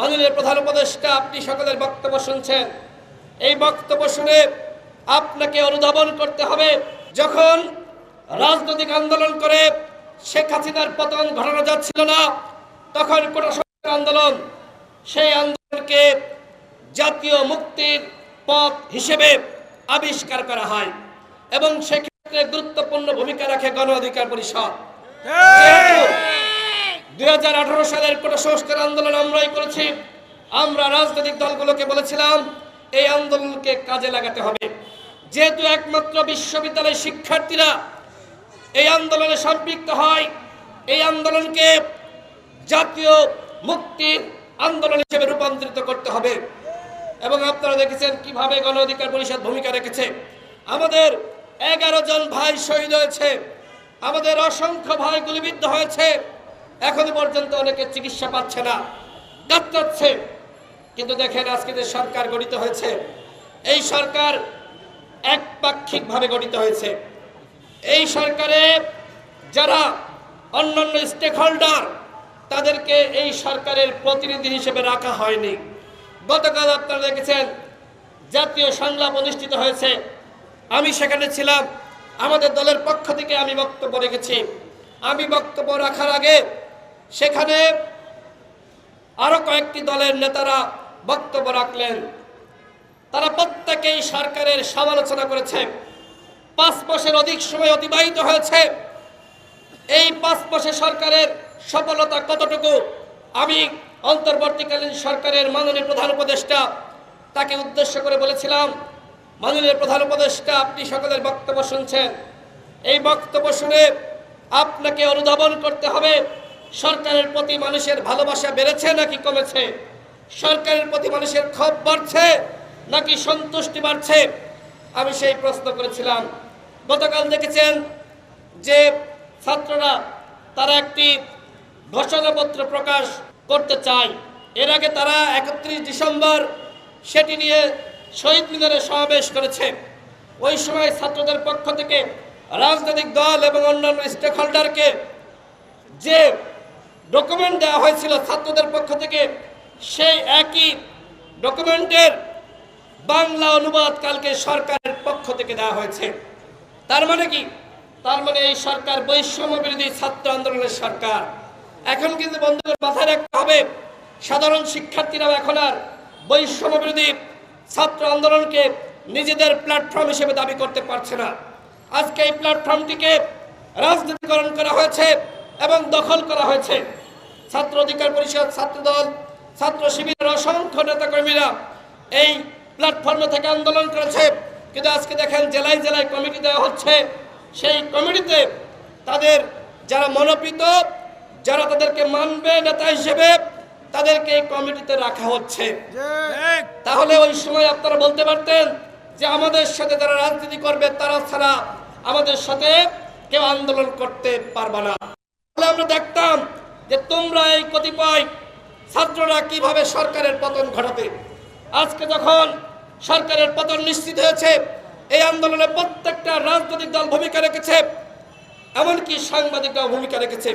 মাননীয় প্রধান উপদেষ্টা, আপনি সকলের বক্তব্য শুনছেন। এই বক্তব্য শুনে আপনাকে অনুধাবন করতে হবে, যখন রাজনৈতিক আন্দোলন করে শেখ হাসিনার পতন ঘটানো যাচ্ছিল না, তখন কোটা সংস্কার আন্দোলন, সেই আন্দোলনকে জাতীয় মুক্তির পথ হিসেবে আবিষ্কার করা হয় এবং সেক্ষেত্রে গুরুত্বপূর্ণ ভূমিকা রাখে গণ অধিকার পরিষদ। 2018 সালের কোটা সংস্কার আন্দোলন আমরাই করেছি। আমরা রাজনৈতিক দলগুলোকে বলেছিলাম এই আন্দোলনকে কাজে লাগাতে হবে, যেহেতু একমাত্র বিশ্ববিদ্যালয়ের শিক্ষার্থীরা এই আন্দোলনে সম্পৃক্ত হয়। এই আন্দোলনকে জাতীয় মুক্তির আন্দোলন হিসেবে রূপান্তরিত করতে হবে এবং আপনারা দেখেছেন কিভাবে গণ অধিকার পরিষদ ভূমিকা রেখেছে। আমাদের 11 জন ভাই শহীদ হয়েছে, আমাদের অসংখ্য ভাই গুলিবিদ্ধ হয়েছে, এখনো পর্যন্ত অনেকে চিকিৎসা পাচ্ছে না, কাতরাচ্ছে। কিন্তু দেখেন আজকে যে সরকার গঠিত হয়েছে, এই সরকার একপাক্ষিকভাবে গঠিত হয়েছে। এই সরকারে যারা অন্যান্য স্টেক হোল্ডার, তাদেরকে এই সরকারের প্রতিনিধি হিসেবে রাখা হয়নি। গতকাল আপনারা দেখেছেন জাতীয় সংলাপ অনুষ্ঠিত হয়েছে, আমি সেখানে ছিলাম। আমাদের দলের পক্ষ থেকে আমি বক্তব্য রেখেছি। আমি বক্তব্য রাখার আগে সেখানে আরো কয়েকটি দলের নেতারা বক্তব্য রাখলেন। তারা প্রত্যেকেই সরকারের সমালোচনা করেছে। 5 মাসের অধিক সময় অতিবাহিত হয়েছে। এই 5 মাসে সরকারের সফলতা কতটুকু, আমি অন্তর্বর্তীকালীন সরকারের মাননীয় প্রধান উপদেষ্টা, তাকে উদ্দেশ্য করে বলেছিলাম, মাননীয় প্রধান উপদেষ্টা, আপনি সকলের বক্তব্য শুনছেন। এই বক্তব্য শুনে আপনাকে অনুধাবন করতে হবে, সরকারের প্রতি মানুষের ভালোবাসা বেড়েছে নাকি কমেছে, সরকারের প্রতি মানুষের ক্ষোভ বাড়ছে নাকি সন্তুষ্টি বাড়ছে। আমি সেই প্রশ্ন করেছিলাম। গতকাল দেখেছেন যে ছাত্ররা তারা একটি ঘোষণাপত্র প্রকাশ করতে চায়। এর আগে তারা 31 ডিসেম্বর সেটি নিয়ে শহীদ মিনারে সমাবেশ করেছে। ওই সময় ছাত্রদের পক্ষ থেকে রাজনৈতিক দল এবং অন্যান্য স্টেক হোল্ডারকে যে ডকুমেন্ট দেওয়া হয়েছিল ছাত্রদের পক্ষ থেকে, সেই একই ডকুমেন্টের বাংলা অনুবাদ কালকে সরকারের পক্ষ থেকে দেওয়া হয়েছে। তার মানে কি? তার মানে এই সরকার বৈষম্য বিরোধী ছাত্র আন্দোলনের সরকার। এখন কিন্তু বন্ধুদের মাথায় রাখতে হবে, সাধারণ শিক্ষার্থীরাও এখন আর বৈষম্য বিরোধী ছাত্র আন্দোলনকে নিজেদের প্ল্যাটফর্ম হিসেবে দাবি করতে পারছে না। আজকে এই প্ল্যাটফর্মটিকে রাজনীতিকরণ করা হয়েছে এবং দখল করা হয়েছে। ছাত্র অধিকার পরিষদ, ছাত্রদল, ছাত্র শিবিরের অসংখ্য নেতাকর্মীরা এই প্ল্যাটফর্মে থেকে আন্দোলন করেছে। কিন্তু আজকে দেখেন জেলায় জেলায় কমিটি দেওয়া হচ্ছে। সেই কমিটিতে তাদের যারা মনোনীত, যারা তাদেরকে মানবে নেতা হিসেবে, তাদেরকে এই কমিটিতে রাখা হচ্ছে। তাহলে ওই সময় আপনারা বলতে পারতেন যে আমাদের সাথে যারা রাজনীতি করবে তারা ছাড়া আমাদের সাথে কেউ আন্দোলন করতে পারবে না। তাহলে আমরা দেখতাম যে তোমরা এই কতিপয় ছাত্ররা কিভাবে সরকারের পতন ঘটাতে। আজকে যখন সরকারের পতন নিশ্চিত হয়েছে, এই আন্দোলনে প্রত্যেকটা রাজনৈতিক দল ভূমিকা রেখেছে, এমনকি সাংবাদিকরাও ভূমিকা রেখেছে।